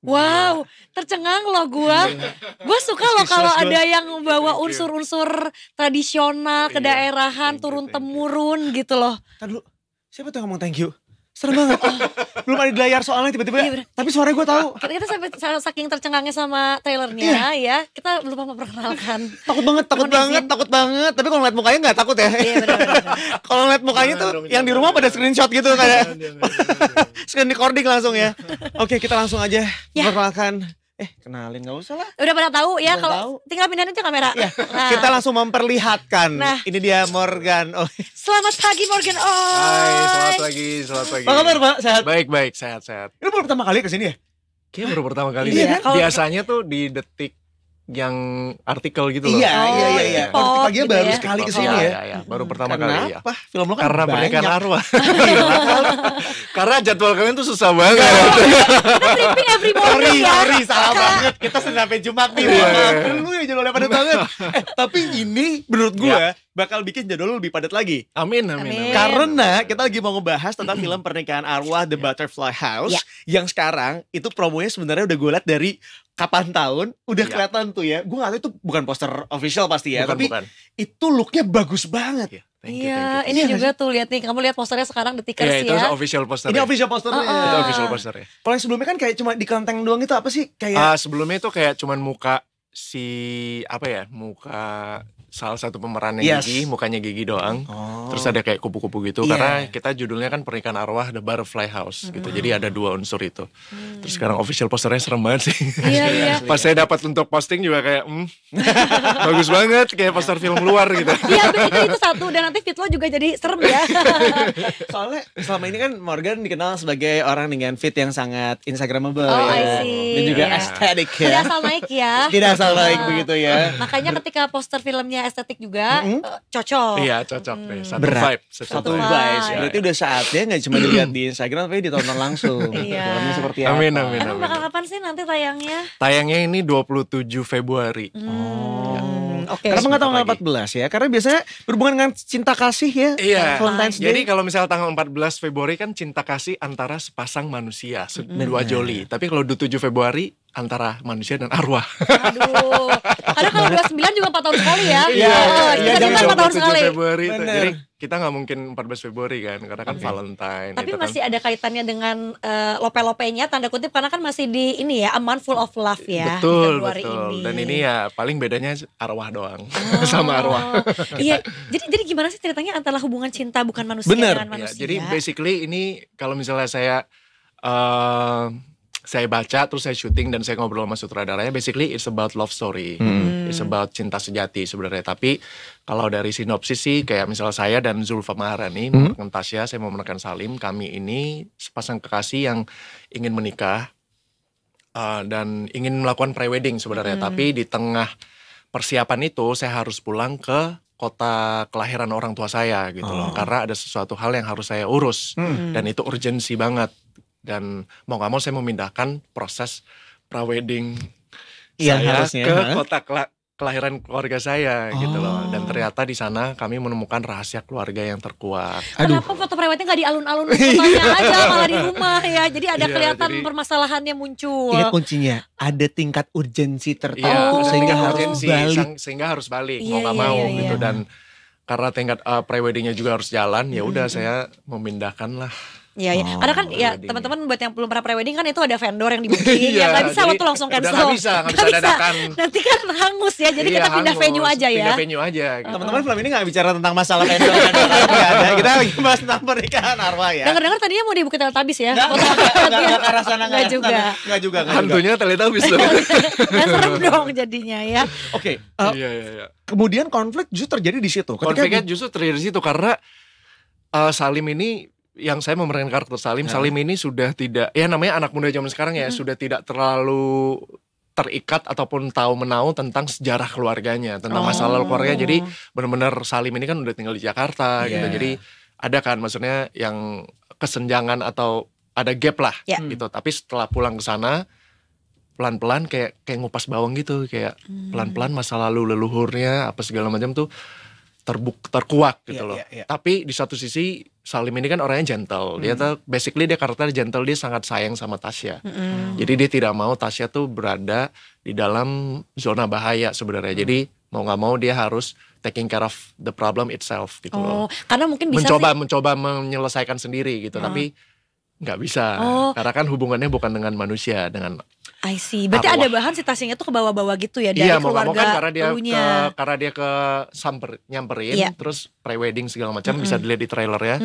Wow, tercengang loh gua. Gua suka loh kalau ada yang bawa unsur-unsur tradisional, kedaerahan, turun-temurun gitu loh. Ntar dulu, siapa tuh yang ngomong thank you? Serem banget. Belum ada di layar soalnya tiba-tiba. Iya, tapi suaranya gue tahu. Kita sampai saking tercengangnya sama trailernya ya, kita lupa memperkenalkan. Takut banget. Tapi kalau ngeliat mukanya gak takut ya. Iya benar. Kalau ngeliat mukanya tuh yang di rumah pada screenshot gitu kayak. Screen recording langsung ya. Oke, kita langsung aja memperkenalkan. Kenalin gak usah lah. Udah pada tahu ya, kalau tinggal pindahin aja kamera. Ya, kita langsung memperlihatkan. Nah, ini dia Morgan. Selamat pagi Morgan. Hai, selamat pagi. Apa kabar Pak? Sehat? Baik, sehat. Ini baru pertama kali kesini ya? Kayaknya baru pertama kali. Iya, Biasanya tuh di Detik yang artikel gitu loh. Iya. Pagi-pagi gitu baru ya. sekali kesini ya? Iya, baru pertama kali ya. Kenapa? Film lo kan karena banyak. pernikahan arwah. Karena jadwal kalian tuh susah banget. Kita briefing every morning ya. Sorry, salah banget. Kita Senin sampai Jumat nih. Lu ya jadwalnya padat banget. Tapi ini menurut gue bakal bikin jadwal lebih padat lagi. Amin. Karena kita lagi mau ngebahas tentang film pernikahan arwah The Butterfly House. Yang sekarang itu promonya sebenarnya udah gue liat dari kapan tahun. Udah kelihatan tuh ya. Gue gak tahu itu bukan poster official pasti ya. Tapi itu looknya bagus banget. Iya, ini juga tuh lihat nih, kamu lihat posternya sekarang Detikers ya. Itu official poster. Ini official posternya. Itu official poster ya. Kalau yang sebelumnya kan kayak cuma di kelenteng doang itu apa sih? Kayak sebelumnya itu kayak cuman muka muka salah satu pemerannya Gigi, mukanya Gigi doang. Terus ada kayak kupu-kupu gitu. Karena kita judulnya kan pernikahan arwah The Butterfly House gitu. Jadi ada 2 unsur itu. Terus sekarang official posternya serem banget sih. Iya. Pas saya dapat untuk posting juga kayak bagus banget kayak poster film luar gitu. Iya, itu satu, dan nanti fit lo juga jadi serem ya. Soalnya selama ini kan Morgan dikenal sebagai orang dengan fit yang sangat instagramable I see. dan juga estetik ya. Tidak asal naik ya. Tidak asal naik begitu ya. Makanya ketika poster filmnya estetik juga cocok. Iya, cocok deh. Satu Berat. vibe. Satu vibe. Berarti udah saatnya gak cuma dilihat di Instagram tapi ditonton langsung. Filmnya seperti apa. Amin. Emang bakal kapan sih nanti tayangnya? Tayangnya ini 27 Februari. Oke. Karena tanggal 14 ya. Karena biasanya berhubungan dengan cinta kasih ya. Iya. Valentine's Day. Jadi kalau misalnya tanggal 14 Februari kan cinta kasih antara sepasang manusia, dua joli. Tapi kalau 27 Februari antara manusia dan arwah. Aduh. Karena kalau 29 juga 4 tahun sekali ya. Iya. Kita kan 4 tahun sekali. Februari. Jadi kita gak mungkin 14 Februari kan, karena kan Valentine. Tapi gitu masih kan. ada kaitannya dengan lope-lopenya, tanda kutip, karena kan masih di ini ya, a month full of love ya. Betul. Ini. Dan ini ya paling bedanya arwah doang. Sama arwah. Iya. Jadi gimana sih ceritanya antara hubungan cinta bukan manusia dengan manusia? Ya, jadi basically ini kalau misalnya saya baca terus saya syuting dan saya ngobrol sama sutradaranya, basically it's about love story. It's about cinta sejati sebenarnya. Tapi kalau dari sinopsis sih kayak misalnya saya dan Zulfa Maharani menekan Tasya, saya mau menekan Salim, kami ini sepasang kekasih yang ingin menikah dan ingin melakukan pre-wedding sebenarnya. Tapi di tengah persiapan itu saya harus pulang ke kota kelahiran orang tua saya gitu loh. Karena ada sesuatu hal yang harus saya urus dan itu urgensi banget. Dan mau gak mau saya memindahkan proses pra-wedding saya ke kota kelahiran keluarga saya gitu loh. Dan ternyata di sana kami menemukan rahasia keluarga yang terkuat. Kenapa foto pre-wedding gak di alun-alun kotanya aja, malah di rumah ya. Jadi ada kelihatan permasalahannya muncul. Ingat kuncinya, ada tingkat urgensi tertentu sehingga harus balik. Mau gak mau gitu. Dan karena tingkat pre-weddingnya juga harus jalan, ya udah saya memindahkan lah. Iya, karena kan ya teman-teman buat yang belum pernah pre-wedding kan itu ada vendor yang di booking, ya nggak bisa lo tuh langsung cancel. Nggak bisa dadakan. Nanti kan hangus ya, jadi kita pindah venue aja ya. Pindah venue aja. Gitu. Teman-teman film ini nggak bicara tentang masalah vendor ada. Kita lagi bahas tentang pernikahan arwah ya. Dengar-dengar tadinya mau dibuka Teletubbies ya. Nggak ke arah sana Nggak juga. Hantunya Teletubbies loh. Nggak serem dong jadinya ya. Oke. Iya. Kemudian konflik justru terjadi di situ. Konfliknya justru terjadi di situ karena Salim ini, yang saya memerankan karakter Salim ini sudah tidak, ya namanya anak muda zaman sekarang ya, sudah tidak terlalu terikat ataupun tahu menau tentang sejarah keluarganya, tentang masa lalu keluarganya. Jadi benar-benar Salim ini kan udah tinggal di Jakarta gitu. Jadi ada kan maksudnya yang kesenjangan atau ada gap lah gitu. Tapi setelah pulang ke sana pelan-pelan kayak ngupas bawang gitu, kayak pelan-pelan masa lalu leluhurnya apa segala macam tuh terkuak gitu loh. Iya. Tapi di satu sisi Salim ini kan orangnya gentle. Dia tuh basically dia karakter gentle, dia sangat sayang sama Tasya. Jadi dia tidak mau Tasya tuh berada di dalam zona bahaya sebenarnya. Jadi mau nggak mau dia harus taking care of the problem itself gitu loh. Karena mungkin bisa mencoba menyelesaikan sendiri gitu, tapi nggak bisa. Karena kan hubungannya bukan dengan manusia, dengan I see. Berarti ada bahan si Tasyanya tuh ke bawah-bawah gitu ya dari keluarga kan elunya. karena dia nyamperin terus pre-wedding segala macam bisa dilihat di trailer ya.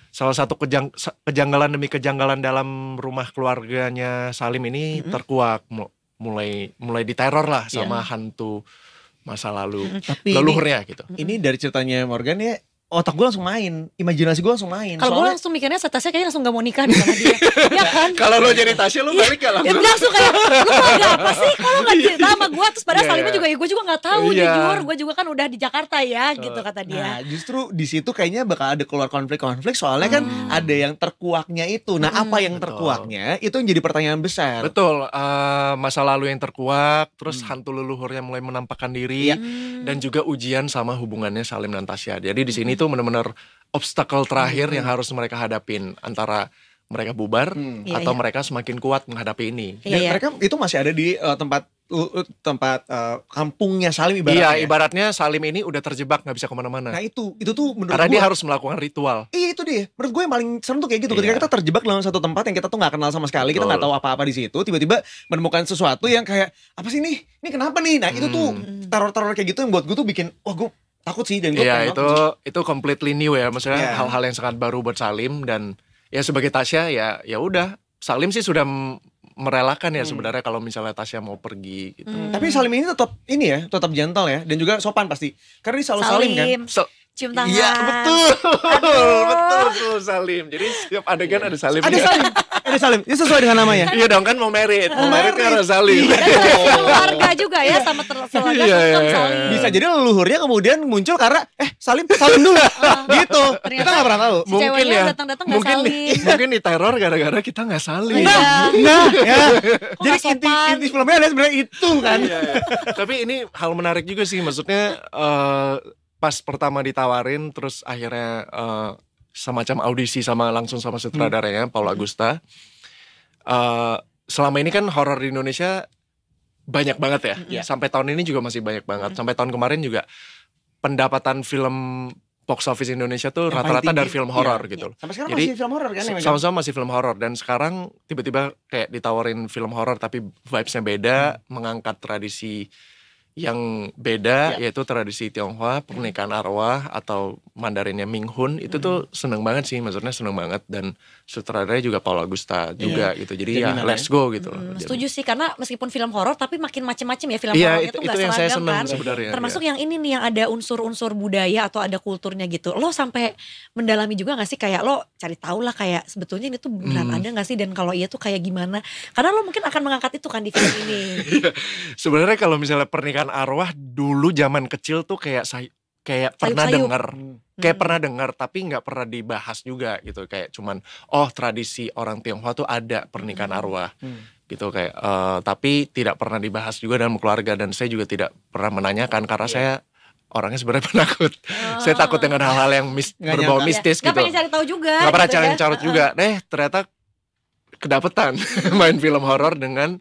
Salah satu kejanggalan demi kejanggalan dalam rumah keluarganya Salim ini terkuak, mulai diteror lah sama hantu masa lalu leluhurnya gitu. Ini dari ceritanya Morgan ya, otak gue langsung main, imajinasi gue langsung main. Kalau gue langsung mikirnya Tasya kayaknya langsung gak mau nikah sama dia. Ya kan? Kalau lo jadi Tasya lo balik gak langsung? Ya langsung kayak, lu tau gak apa sih? Kok lu gak cerita sama gue? Terus padahal Salimnya juga, ya gue juga gak tahu jujur. Gue juga kan udah di Jakarta ya gitu kata dia. Nah justru di situ kayaknya bakal ada keluar konflik-konflik. Soalnya kan ada yang terkuaknya itu. Nah apa yang terkuaknya itu yang jadi pertanyaan besar. Betul, masa lalu yang terkuak. Terus hantu leluhurnya mulai menampakkan diri. Dan juga ujian sama hubungannya Salim dan Tasya. Jadi di sini tuh benar-benar obstacle terakhir yang harus mereka hadapin, antara mereka bubar atau mereka semakin kuat menghadapi ini. Dan mereka itu masih ada di tempat kampungnya Salim ibaratnya. Iya, ibaratnya Salim ini udah terjebak nggak bisa kemana-mana. Nah itu tuh menurut karena dia harus melakukan ritual. Iya itu dia. Menurut gue yang paling serem tuh kayak gitu. Ketika kita terjebak dalam satu tempat yang kita tuh nggak kenal sama sekali, kita nggak tahu apa-apa di situ, tiba-tiba menemukan sesuatu yang kayak apa sih nih? Ini kenapa nih? Nah itu tuh teror-teror kayak gitu yang buat gue tuh bikin wah gue takut sih dan gue itu completely new ya, maksudnya hal-hal yang sangat baru buat Salim. Dan ya sebagai Tasya ya udah, Salim sih sudah merelakan ya sebenarnya kalau misalnya Tasya mau pergi gitu. Tapi Salim ini tetap gentle ya, dan juga sopan pasti karena dia selalu Salim kan. Cium tangan. Iya betul Salim. Jadi setiap adegan ada Salim. Ada Salim. Ini sesuai dengan namanya. Iya dong, kan mau merit kan harus Salim. Keluarga juga ya sama keluarga Salim. Bisa jadi leluhurnya kemudian muncul karena Salim dulu. Gitu. Kita nggak pernah tahu. Mungkin ya. Datang-datang nggak Salim. Mungkin diteror gara-gara kita nggak Salim. Nah ya. Jadi inti filmnya ada sebenarnya itu kan. Tapi ini hal menarik juga sih, maksudnya pas pertama ditawarin terus akhirnya semacam audisi langsung sama sutradaranya Paul Agusta. Selama ini kan horor di Indonesia banyak banget ya. Sampai tahun ini juga masih banyak banget. Sampai tahun kemarin juga pendapatan film box office Indonesia tuh rata-rata dari film horor gitu. Sampai sekarang masih film horor kan? Sama-sama masih film horor, dan sekarang tiba-tiba kayak ditawarin film horor tapi vibes-nya beda, mengangkat tradisi yang beda, yaitu tradisi Tionghoa, pernikahan arwah atau Mandarinnya Ming Hun. Itu tuh seneng banget sih, maksudnya seneng banget. Dan sutradaranya juga Paul Agusta juga gitu. Jadi ya let's go gitu loh. Setuju sih, karena meskipun film horor tapi makin macem-macem ya film horornya tuh gak yang saya seragam seneng kan. Sebenarnya. Termasuk yang ini nih yang ada unsur-unsur budaya atau ada kulturnya gitu. Lo sampai mendalami juga gak sih, kayak lo cari tahu lah kayak sebetulnya ini tuh beneran ada gak sih, dan kalau iya tuh kayak gimana? Karena lo mungkin akan mengangkat itu kan di film ini. Sebenarnya kalau misalnya pernikahan arwah dulu zaman kecil tuh kayak pernah dengar, pernah dengar tapi nggak pernah dibahas juga gitu. Kayak cuman tradisi orang Tionghoa tuh ada pernikahan arwah gitu kayak, tapi tidak pernah dibahas juga dalam keluarga, dan saya juga tidak pernah menanyakan karena saya orangnya sebenarnya penakut. Saya takut dengan hal-hal yang berbau mistis gitu. Gak pengen cari tahu juga. Gak pernah gitu cari tahu juga. Ternyata kedapetan main film horor dengan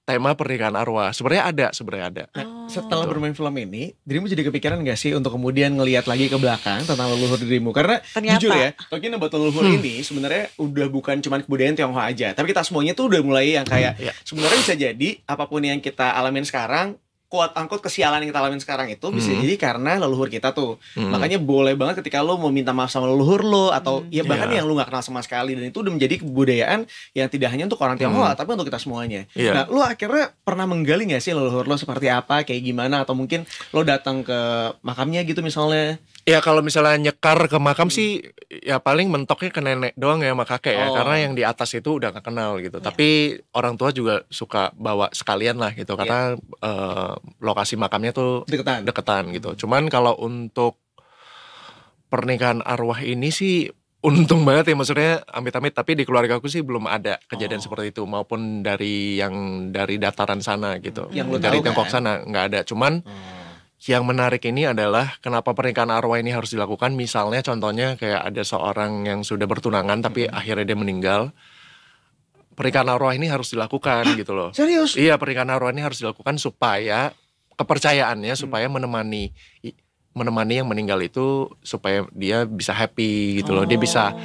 tema pernikahan arwah. Sebenarnya ada. Nah, setelah bermain film ini, dirimu jadi kepikiran gak sih untuk kemudian ngelihat lagi ke belakang tentang leluhur dirimu? Karena jujur ya, talking about leluhur ini sebenarnya udah bukan cuma kebudayaan Tionghoa aja, tapi kita semuanya tuh udah mulai yang kayak sebenarnya bisa jadi apapun yang kita alamin sekarang, quote-unquote kesialan yang kita alamin sekarang itu bisa jadi karena leluhur kita tuh. Makanya boleh banget ketika lo mau minta maaf sama leluhur lo, atau ya bahkan yang lo gak kenal sama sekali, dan itu udah menjadi kebudayaan yang tidak hanya untuk orang Tionghoa tapi untuk kita semuanya. Nah lo akhirnya pernah menggali gak sih leluhur lo seperti apa, kayak gimana, atau mungkin lo datang ke makamnya gitu misalnya? Ya kalau misalnya nyekar ke makam sih ya paling mentoknya ke nenek doang ya sama kakek ya, karena yang di atas itu udah gak kenal gitu. Tapi orang tua juga suka bawa sekalian lah gitu, karena lokasi makamnya tuh deketan gitu. Cuman kalau untuk pernikahan arwah ini sih untung banget ya, maksudnya amit-amit, tapi di keluarga aku sih belum ada kejadian seperti itu, maupun dari dataran sana gitu. Yang dari Tiongkok sana nggak ada. Cuman Yang menarik ini adalah kenapa pernikahan arwah ini harus dilakukan. Misalnya contohnya kayak ada seorang yang sudah bertunangan tapi akhirnya dia meninggal. Pernikahan arwah ini harus dilakukan gitu loh. Serius? Iya, pernikahan arwah ini harus dilakukan supaya kepercayaannya supaya menemani yang meninggal itu supaya dia bisa happy gitu loh. Dia bisa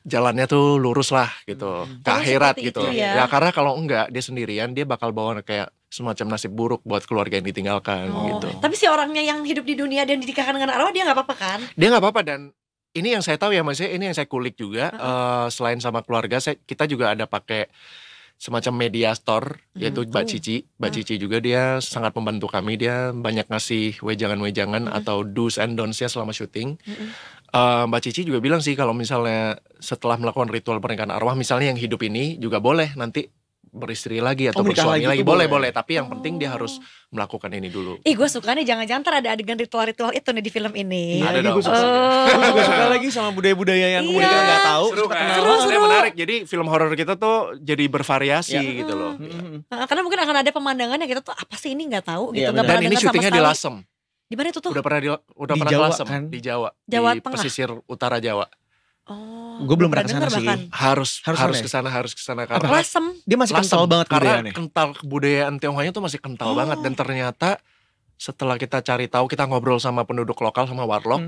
jalannya tuh lurus lah gitu ke Oh, akhirat seperti gitu. itu ya. Ya karena kalau enggak dia sendirian dia bakal bawa kayak semacam nasib buruk buat keluarga yang ditinggalkan gitu. Tapi si orangnya yang hidup di dunia dan dinikahkan dengan arwah dia nggak apa-apa kan? Dia nggak apa-apa dan ini yang saya tahu ya maksudnya ini yang saya kulik juga selain sama keluarga kita juga ada pakai semacam mediator yaitu Mbak Cici. Mbak Cici juga dia sangat membantu kami, dia banyak ngasih wejangan-wejangan atau do's and don'ts-nya selama syuting. Mbak Cici juga bilang sih kalau misalnya setelah melakukan ritual pernikahan arwah misalnya yang hidup ini juga boleh nanti beristri lagi atau menikah bersuami lagi lagi tuh boleh tapi yang penting dia harus melakukan ini dulu. Ih gue suka nih jangan-jangan ntar ada adegan ritual-ritual itu nih di film ini. Ada Gue dong. juga suka lagi sama budaya-budaya yang kemudian kita nggak tahu. Seru kan? Soalnya menarik. Jadi film horor kita tuh jadi bervariasi gitu loh. Karena mungkin akan ada pemandangan yang kita tuh apa sih ini nggak tahu gitu, Iya, nggak Dan pernah ini dengar sama syutingnya di sekali. Lasem. Di mana itu tuh? Udah pernah Di pernah ke Jawa Lasem kan? di Jawa, Jawa di Tengah? pesisir utara Jawa. Gue belum pernah denger kesana sih. bahkan. Harus Harus kesana karena Lasem. Dia masih Lasem. kental banget Karena budayaannya. kental kebudayaan Tionghoanya tuh masih kental banget dan ternyata setelah kita cari tahu kita ngobrol sama penduduk lokal sama warlock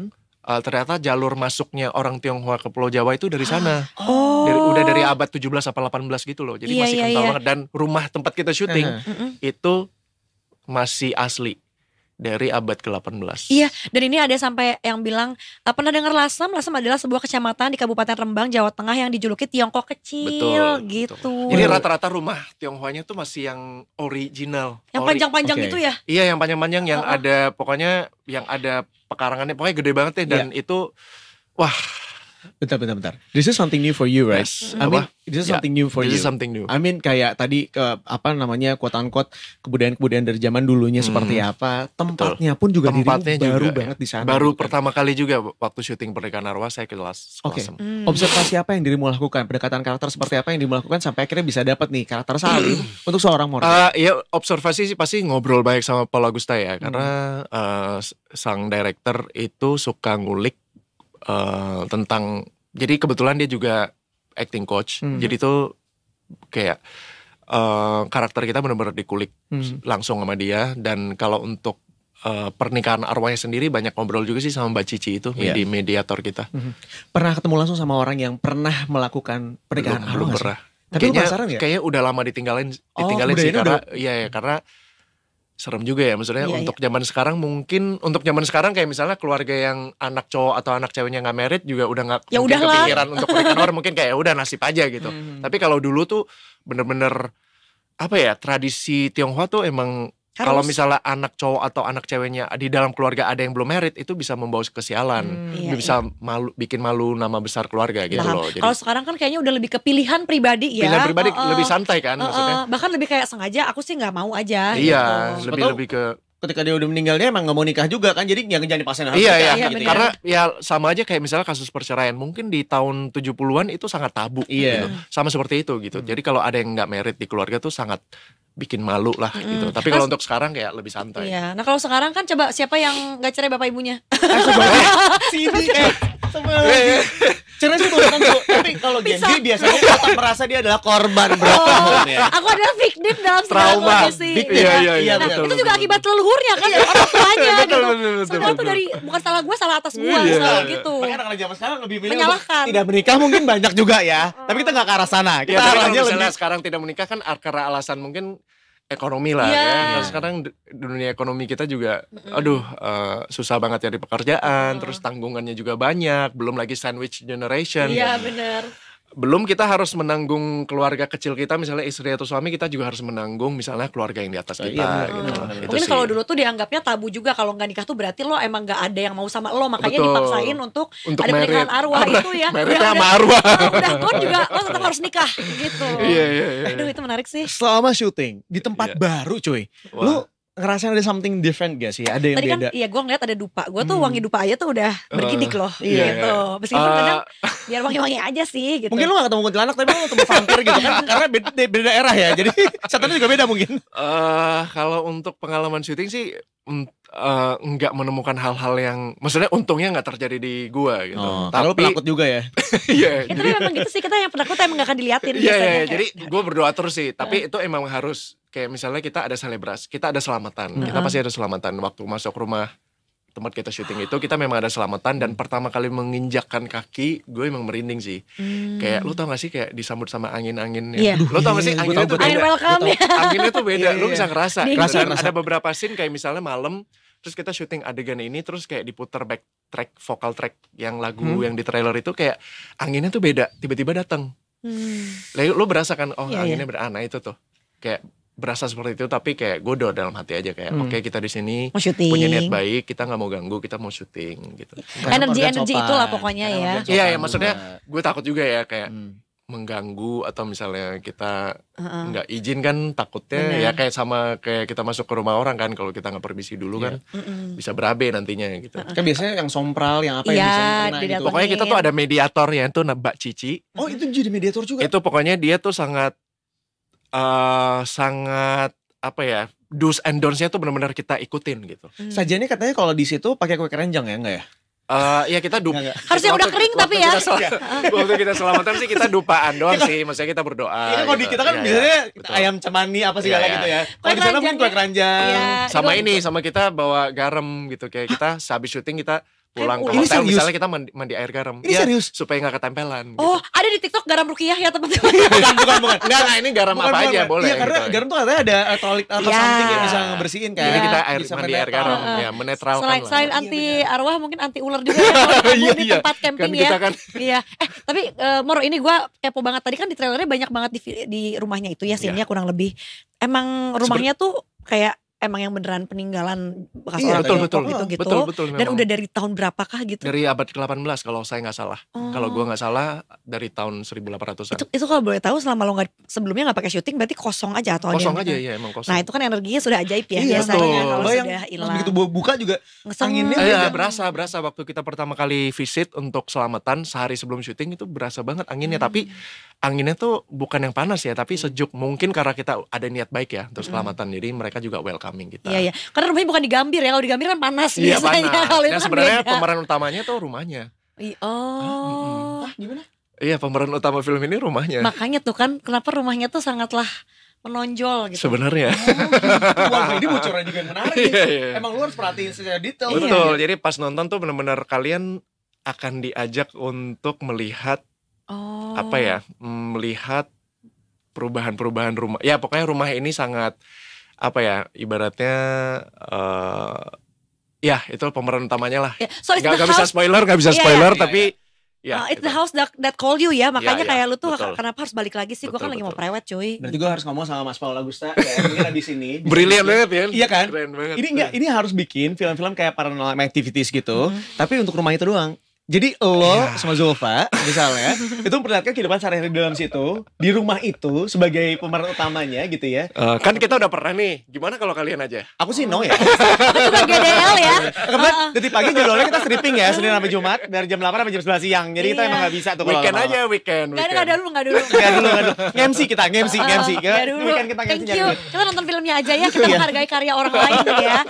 ternyata jalur masuknya orang Tionghoa ke Pulau Jawa itu dari sana. Udah dari abad 17 apa 18 gitu loh. Jadi Iya, masih iya, kental iya. banget dan rumah tempat kita syuting itu masih asli dari abad ke-18. Iya, dan ini ada sampai yang bilang pernah dengar Lasem? Lasem adalah sebuah kecamatan di Kabupaten Rembang, Jawa Tengah yang dijuluki Tiongkok kecil gitu. Betul. Jadi rata-rata rumah Tionghoanya tuh masih yang original. Yang panjang-panjang Oke. itu ya? Iya, yang panjang-panjang yang ada pokoknya yang ada pekarangannya pokoknya gede banget ya dan itu wah, Bentar. This is something new for you, right? Yes. I mean, Apa? this is Ya, something new for this you. is something new. I mean kayak tadi quote unquote kebudayaan dari zaman dulunya seperti apa. Tempatnya pun juga Tempatnya dirimu baru juga, banget di sana. Baru gitu kan. pertama kali juga waktu syuting pernikahan arwah saya ke Oke. Lasem. Observasi apa yang dirimu lakukan? Pendekatan karakter seperti apa yang dirimu lakukan sampai akhirnya bisa dapat nih karakter Salim untuk seorang Morgan? Ya observasi sih pasti ngobrol banyak sama Paul Agusta ya karena sang director itu suka ngulik tentang, jadi kebetulan dia juga acting coach, jadi tuh kayak karakter kita benar-benar dikulik langsung sama dia. Dan kalau untuk pernikahan arwahnya sendiri banyak ngobrol juga sih sama Mbak Cici itu, Iya. mediator kita. Pernah ketemu langsung sama orang yang pernah melakukan pernikahan arwah Belum nggak sih? pernah. Tapi lu penasaran ya? Kayaknya udah lama ditinggalin sih budayanya karena karena serem juga ya maksudnya untuk zaman sekarang mungkin untuk zaman sekarang kayak misalnya keluarga yang anak cowok atau anak ceweknya nggak married juga udah nggak Ya mungkin udahlah. kepikiran untuk pernikahan orang mungkin kayak udah nasib aja gitu. Tapi kalau dulu tuh bener-bener apa ya tradisi Tionghoa tuh emang kalau misalnya anak cowok atau anak ceweknya di dalam keluarga ada yang belum married itu bisa membawa kesialan, bisa bikin malu nama besar keluarga gitu Paham. loh. Jadi Kalau sekarang kan kayaknya udah lebih ke pilihan pribadi ya. pilihan pribadi lebih santai kan maksudnya. Bahkan lebih kayak sengaja aku sih nggak mau aja. Iya, gitu. lebih ke Ketika dia udah meninggal dia emang gak mau nikah juga kan. Jadi jangan dipaksain harus iya, nikah iya, gitu bener. karena ya sama aja kayak misalnya kasus perceraian mungkin di tahun 70-an itu sangat tabu Iya. gitu. Sama seperti itu gitu. Jadi kalau ada yang nggak married di keluarga tuh sangat bikin malu lah gitu. Tapi kalau untuk sekarang kayak lebih santai. Iya. Nah kalau sekarang kan coba siapa yang nggak cerai bapak ibunya? Sini cerai sih bukan tuh. Tapi kalau Gen Z biasanya tetap merasa dia adalah korban ya. Aku adalah victim dalam segala Trauma. kondisi. Victim. Iya, Nah, betul, itu juga akibat leluhurnya kan orang tuanya gitu. Semua tuh betul. dari bukan salah gue, salah atas gue Iya. selalu gitu. Makanya anak-anak zaman sekarang lebih milih Menyalahkan. untuk tidak menikah mungkin banyak juga ya. Tapi kita gak ke arah sana. Ya, Kita tapi kalau arahnya misalnya lebih sekarang tidak menikah kan karena alasan mungkin ekonomi lah Iya. ya. Nah, sekarang dunia ekonomi kita juga aduh susah banget cari pekerjaan, terus tanggungannya juga banyak, belum lagi sandwich generation. Iya benar. Belum kita harus menanggung keluarga kecil kita, misalnya istri atau suami, kita juga harus menanggung misalnya keluarga yang di atas kita Iya, gitu. Itu Mungkin sih. kalau dulu tuh dianggapnya tabu juga kalau nggak nikah tuh berarti lo emang nggak ada yang mau sama lo, makanya Betul. dipaksain untuk ada married. pernikahan arwah itu ya. Meritnya sama arwah. Udah pun juga lo tetap harus nikah gitu. Iya. Aduh itu menarik sih. selama syuting di tempat Iya. baru cuy. Wah. Lu ngerasain ada something different gak sih? Ada yang Tadi kan beda? iya gue ngeliat ada dupa. Gue tuh wangi dupa aja tuh udah bergidik loh iya. gitu. Meskipun kadang biar wangi-wangi aja sih gitu. Mungkin lu gak ketemu kuntilanak tapi lu ketemu vampir gitu kan. Karena beda daerah ya. Jadi setannya juga beda mungkin. Kalau untuk pengalaman syuting sih nggak menemukan hal-hal yang, maksudnya untungnya nggak terjadi di gua gitu. Tapi penakut juga ya. Iya. Itu memang gitu sih, kita yang penakut emang gak akan diliatin Iya, biasanya. jadi gue berdoa terus sih. Tapi itu emang harus kayak misalnya kita ada selebrasi, kita ada selamatan. Kita pasti ada selamatan waktu masuk rumah tempat kita syuting itu. Kita memang ada selamatan dan pertama kali menginjakkan kaki, gue emang merinding sih. Kayak lu tau gak sih kayak disambut sama angin-anginnya. Iya. Lu tau gak sih Iya, anginnya tuh Angin beda. welcome ya. Anginnya tuh beda, lu bisa ngerasa. Dingin. Dan ada beberapa scene kayak misalnya malam, terus kita syuting adegan ini, terus kayak diputar back track, vocal track yang lagu yang di trailer itu kayak anginnya tuh beda, tiba-tiba datang. Lalu lu berasa kan, anginnya berana itu tuh. Kayak berasa seperti itu, tapi kayak gue udah dalam hati aja kayak oke, kita di sini Mau syuting. punya niat baik, kita nggak mau ganggu, kita mau syuting gitu. Energi itulah pokoknya ya. Iya, maksudnya gue takut juga ya kayak mengganggu atau misalnya kita nggak izin kan takutnya ya kayak sama kayak kita masuk ke rumah orang kan, kalau kita nggak permisi dulu kan bisa berabe nantinya gitu. Kan biasanya yang sompral, yang apa Iya, yang bisa kena gitu. Pokoknya kita tuh ada mediatornya itu Mbak Cici. Oh itu jadi mediator juga? Itu pokoknya dia tuh sangat apa ya, do's and don'ts-nya tuh benar-benar kita ikutin gitu. Sajiannya katanya kalau di situ pakai kue keranjang ya, enggak ya? Ya kita Harus yang udah kering tapi ya. Waktu kita selamatan sih kita dupaan doang sih, maksudnya kita berdoa. Iya, kalau di kita kan Iya, biasanya betul. ayam cemani apa segala Iya, gitu ya. Kue Kalau di sana mungkin keranjang kue ya. keranjang. Iya. Sama Itu- ini, sama kita bawa garam gitu, kayak kita sehabis syuting kita pulang ke Ini hotel, serius? misalnya kita mandi air garam. Ini Iya, serius? supaya nggak ketempelan. Oh, Gitu. ada di TikTok garam rukiah ya teman-teman. Bukan. Enggak, ini garam Bukan, apa aja bukan. boleh. Iya, karena gitu. garam tuh katanya ada elektrolit atau Iya. something yang bisa ngebersihin kan. Jadi kita Bisa mandi air netral. garam, ya menetralkan Selain, lah. selain anti arwah mungkin anti ular juga ya kalau di Iya, di iya. tempat camping Kan ya. kita kan- Iya. Tapi Moro, ini gue kepo banget, tadi kan di trailernya banyak banget di rumahnya itu ya, scene-nya kurang lebih. Emang rumahnya tuh kayak emang yang beneran peninggalan bekas Iya, orang betul, tiongkok betul. gitu-gitu. Betul, Dan memang. udah dari tahun berapakah gitu? Dari abad ke-18 kalau saya nggak salah. Kalau gua nggak salah dari tahun 1800-an. Itu kalau boleh tahu, selama lo sebelumnya nggak pakai syuting berarti kosong aja atau ada Kosong yang- aja, ya emang kosong. Nah itu kan energinya sudah ajaib ya Iya, biasanya betul. kalau Bayang, sudah pas hilang. begitu buka juga Ngeseng. anginnya Iya, beda. berasa waktu kita pertama kali visit untuk selamatan sehari sebelum syuting itu berasa banget anginnya. Tapi anginnya tuh bukan yang panas ya, tapi sejuk. Mungkin karena kita ada niat baik ya untuk selamatan, jadi mereka juga welcoming kita. Iya, iya. Karena rumahnya bukan di Gambir ya, kalau di Gambir kan panas Iya, biasanya. panas. Kalau itu Dan kan sebenarnya beda. pemeran utamanya tuh rumahnya. Oh, Gimana? Iya, pemeran utama film ini rumahnya. makanya tuh kan kenapa rumahnya tuh sangatlah menonjol gitu. Sebenarnya. Wah, ini bocoran juga yang menarik. Iya, nih. iya. Emang lu harus perhatiin secara detail. Betul. Jadi pas nonton tuh benar-benar kalian akan diajak untuk melihat Oh. apa ya? Melihat perubahan-perubahan rumah. Ya, pokoknya rumah ini sangat apa ya? Ibaratnya ya, itu pemeran utamanya lah. Ya, so it's the Gak bisa house, spoiler, gak bisa Iya, spoiler, iya. tapi ya. it's the gitu. house that called you ya. Makanya Iya, kayak lu tuh betul. kenapa harus balik lagi sih? Gue kan Betul, lagi mau betul. prewed cuy. Berarti gue harus ngomong sama Mas Paul Agusta ya, ini ada di sini. Brilian banget ya. Iya kan? Keren banget. Ini harus bikin film-film kayak Paranormal Activities gitu, tapi untuk rumah itu doang. Jadi lo Iya. sama Zulfa misalnya itu memperlihatkan kehidupan sehari-hari di dalam situ, di rumah itu sebagai pemeran utamanya gitu ya. Kan kita udah pernah nih. Gimana kalau kalian aja? Aku sih no ya. Itu juga GDL ya. Kemarin detik pagi jadwalnya kita stripping ya, Senin sampai Jumat dari jam 8 sampai jam 11 siang. Jadi kita Iya. emang gak bisa tuh kalau Weekend lama-lama. aja, weekend. Gak dulu. Nggak dulu. Nge-MC kita, nge-MC. Gak dulu. Weekend kita Thank nge-MC. you. Kita nonton filmnya aja ya. Kita menghargai karya orang lain ya.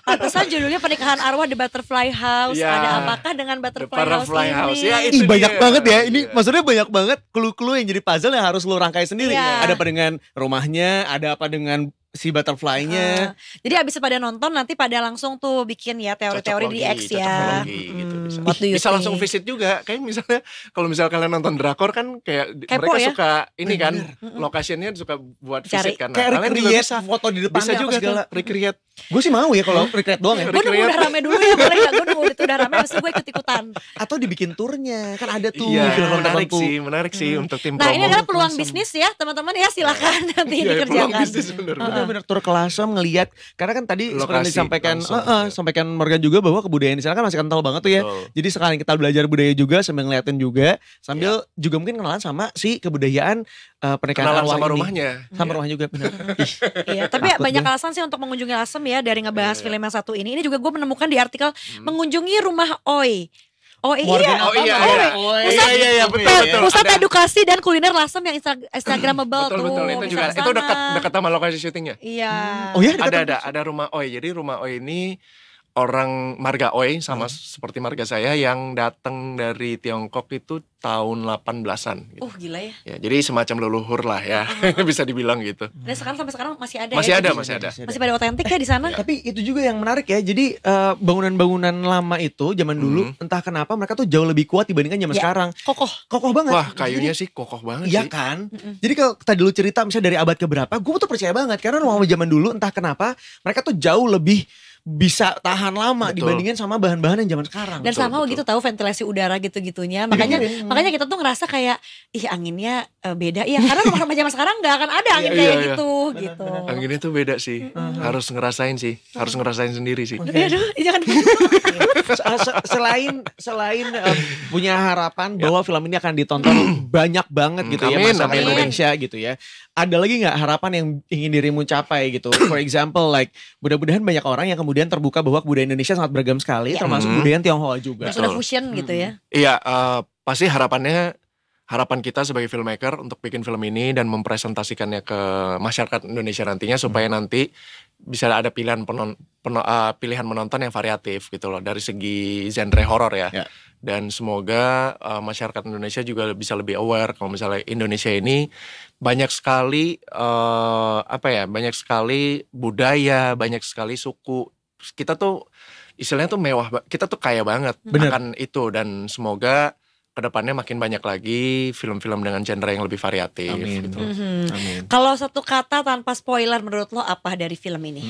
Pantesan judulnya Pernikahan Arwah The Butterfly House. Iya. Ada apakah dengan Butterfly, Butterfly House House. ini? Ya, itu Ih banyak dia. banget ya, ini Iya. maksudnya banyak banget clue-clue yang jadi puzzle yang harus lo rangkai sendiri. Iya. Ada apa dengan rumahnya, ada apa dengan si butterfly-nya. Jadi abis pada nonton nanti pada langsung tuh bikin ya teori-teori di X ya. Cocokologi gitu bisa. What do you Bisa langsung think? visit juga. Kayak misalnya kalau misal kalian nonton drakor kan kayak Kepo mereka ya? suka ini kan lokasinya suka buat Cari. visit kan. Nah, Kayak kalian juga recreate bisa. foto di depannya Bisa apa juga segala. tuh recreate. Gue sih mau ya kalau recreate doang ya. Gue nunggu udah rame dulu ya, boleh gak? Gue nunggu itu udah rame, abis itu gue ikut-ikutan. Atau dibikin turnya, kan ada tuh Iya, film menarik tertentu. sih, menarik sih untuk tim Nah ini promo. adalah peluang bisnis ya teman-teman ya, silakan nanti Iya, peluang dikerjakan. bisnis bener. Bener-bener tur ke Lasem ngelihat, karena kan tadi seperti yang Lokasi, disampaikan langsung. sampaikan Morgan juga bahwa kebudayaan di sana kan masih kental banget tuh ya. Betul. Jadi sekalian kita belajar budaya juga sambil ngeliatin juga, sambil juga mungkin kenalan sama si kebudayaan pernikahan Kenalan arwah sama ini. rumahnya. Sama rumahnya juga benar. Iya, tapi Takut banyak gue. alasan sih untuk mengunjungi Lasem ya, dari ngebahas Iya. film yang satu ini. Ini juga gue menemukan di artikel mengunjungi rumah Oi. Oh Morgan iya, apa? Oh iya, Morgan. iya. Oh, Iya, iya, iya, betul, Pusat, betul. pusat Ada. edukasi dan kuliner Lasem yang Instagramable Betul tuh. betul itu bisa juga. ke Itu sana. dekat sama lokasi syutingnya. Iya. Oh ya, dekat Ada rumah Oi. Jadi rumah Oi ini orang marga Oi sama seperti marga saya yang datang dari Tiongkok itu tahun 18-an gitu. Gila ya. Ya, jadi semacam leluhur lah ya, bisa dibilang gitu. Dan sampai sekarang masih ada Masih ya? ada, masih ada. Masih pada otentik ya di sana? Tapi itu juga yang menarik ya. Jadi bangunan-bangunan lama itu zaman dulu entah kenapa mereka tuh jauh lebih kuat dibandingkan zaman sekarang. Kokoh Banget. Wah, kayunya sih kokoh banget Iya sih. kan? Jadi kalau tadi lu cerita misalnya dari abad keberapa, gue tuh percaya banget karena rumah zaman dulu entah kenapa mereka tuh jauh lebih bisa tahan lama dibandingin sama bahan-bahan yang zaman sekarang. Dan sama gitu tahu ventilasi udara gitu-gitunya. Makanya kita tuh ngerasa kayak ih anginnya beda ya. Karena rumah zaman sekarang nggak akan ada angin kayak gitu gitu. Anginnya tuh beda sih. Harus ngerasain sih. Harus ngerasain sendiri sih. Aduh, jangan Selain punya harapan bahwa film ini akan ditonton banyak banget gitu ya Amin, masyarakat amin. Indonesia gitu ya. Ada lagi nggak harapan yang ingin dirimu capai gitu? For example like mudah-mudahan banyak orang yang kemudian terbuka bahwa budaya Indonesia sangat beragam sekali termasuk budaya Tionghoa juga. sudah fusion gitu ya. Iya, pasti harapan kita sebagai filmmaker untuk bikin film ini dan mempresentasikannya ke masyarakat Indonesia nantinya supaya nanti bisa ada pilihan pilihan menonton yang variatif gitu loh dari segi genre horor ya. Dan semoga masyarakat Indonesia juga bisa lebih aware kalau misalnya Indonesia ini banyak sekali banyak sekali budaya, banyak sekali suku. Kita tuh istilahnya tuh mewah, kita tuh kaya banget akan itu dan semoga kedepannya makin banyak lagi film-film dengan genre yang lebih variatif. Amin. Gitu. Amin. Kalau satu kata tanpa spoiler menurut lo apa dari film ini?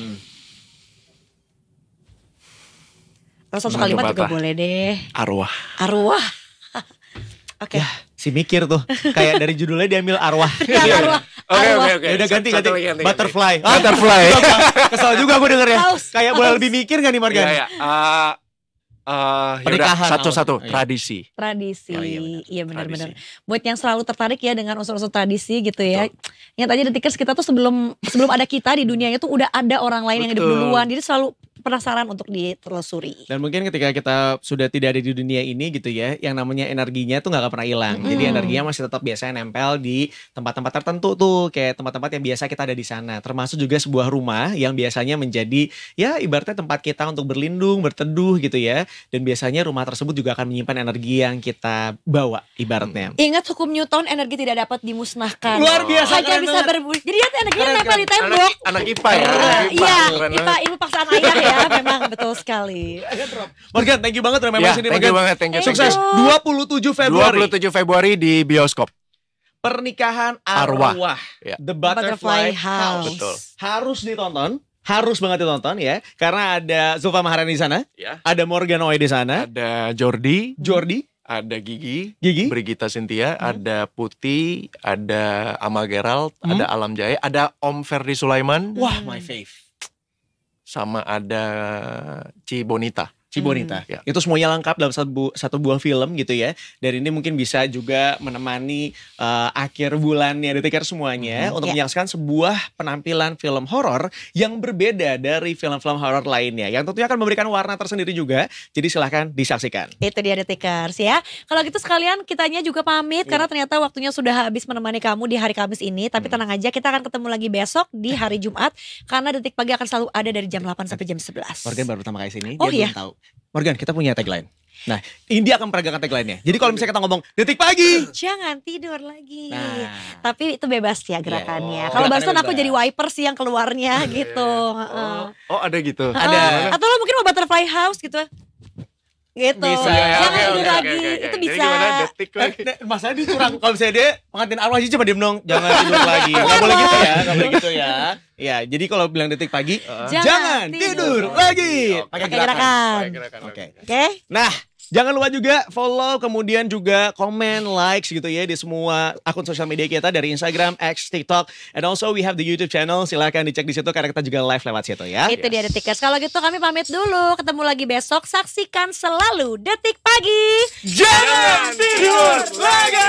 Atau satu kalimat juga boleh deh. Arwah. Oke. Ya, si mikir tuh kayak dari judulnya diambil arwah. Arwah. Oke. Ya udah ganti. Ganti. Butterfly. Butterfly. Kesel juga gue dengernya. Haus. Kayak boleh lebih mikir gak nih Morgan? Iya. Pernikahan. Satu-satu. Iya. Tradisi. Iya benar-benar. Tradisi. Buat yang selalu tertarik ya dengan unsur-unsur tradisi gitu ya. Yang tadi Detikers kita tuh sebelum ada kita di dunianya tuh udah ada orang lain yang hidup duluan. Jadi selalu penasaran untuk ditelusuri. Dan mungkin ketika kita sudah tidak ada di dunia ini gitu ya, yang namanya energinya tuh gak akan pernah hilang. Jadi energinya masih tetap biasanya nempel di tempat-tempat tertentu tuh, kayak tempat-tempat yang biasa kita ada di sana. Termasuk juga sebuah rumah yang biasanya menjadi ya ibaratnya tempat kita untuk berlindung, berteduh gitu ya. Dan biasanya rumah tersebut juga akan menyimpan energi yang kita bawa ibaratnya. Ingat hukum Newton, energi tidak dapat dimusnahkan. Luar biasa, Hanya keren bisa banget. berbunyi. Jadi ya energinya nempel di tembok. Anak IPA ya. Iya, Keren IPA banget. ilmu paksaan ayah ya, memang betul sekali. Morgan, thank you banget udah main Ya, sini thank you banget, thank you. Sukses 27 Februari. 27 Februari di bioskop. Pernikahan Arwah. Ya. The Butterfly House. Betul. Harus ditonton. Harus banget ditonton ya. Karena ada Zulfa Maharani di sana. Ya. Ada Morgan Oey di sana. Ada Jordi, Jordi. ada Gigi, Gigi. Brigita Cynthia, ada Putih, ada Amal Gerald, ada Alam Jaya, ada Om Ferdi Sulaiman, Wah, my fave. sama ada Ci Bonita. Cibonita. Ya. Itu semuanya lengkap dalam satu buah film gitu ya. Dan ini mungkin bisa juga menemani akhir bulannya Detikers semuanya untuk menyaksikan sebuah penampilan film horor yang berbeda dari film-film horor lainnya. Yang tentunya akan memberikan warna tersendiri juga. Jadi silahkan disaksikan. Itu dia Detikers ya. Kalau gitu sekalian kitanya juga pamit karena ternyata waktunya sudah habis menemani kamu di hari Kamis ini. Tapi tenang aja, kita akan ketemu lagi besok di hari Jumat karena Detik Pagi akan selalu ada dari jam 8 sampai jam 11. Morgan baru pertama kali sini, Oh, dia iya? belum tahu. Morgan, kita punya tagline. Nah, India akan memperagakan tagline-nya. Jadi kalau misalnya kita ngomong Detik Pagi, Jangan tidur lagi. Nah. Tapi itu bebas ya gerakannya. Oh, Kalau gerakannya barusan aku bebas. jadi wiper sih yang keluarnya gitu. Heeh. Oh ada gitu. Ada. Atau lo mungkin mau butterfly house gitu. Gitu. Bisa. Jangan Oke, tidur oke, lagi. oke. Itu Jadi bisa. gimana, Detik lagi? masalahnya dia curang. Kalau misalnya dia pengantin arwah aja coba diem dong. Jangan tidur lagi. Gak boleh gitu ya. Gak boleh gitu ya. Ya, jadi kalau bilang Detik Pagi, jangan tidur lagi. Pakai gerakan. Gerakan. Oke. Oke. Nah, jangan lupa juga follow, kemudian juga komen, likes gitu ya di semua akun sosial media kita dari Instagram, X, TikTok, and also we have the YouTube channel. Silahkan dicek di situ karena kita juga live lewat situ ya. Itu dia Detikers. Kalau gitu kami pamit dulu. Ketemu lagi besok. Saksikan selalu Detik Pagi. Jangan tidur lagi.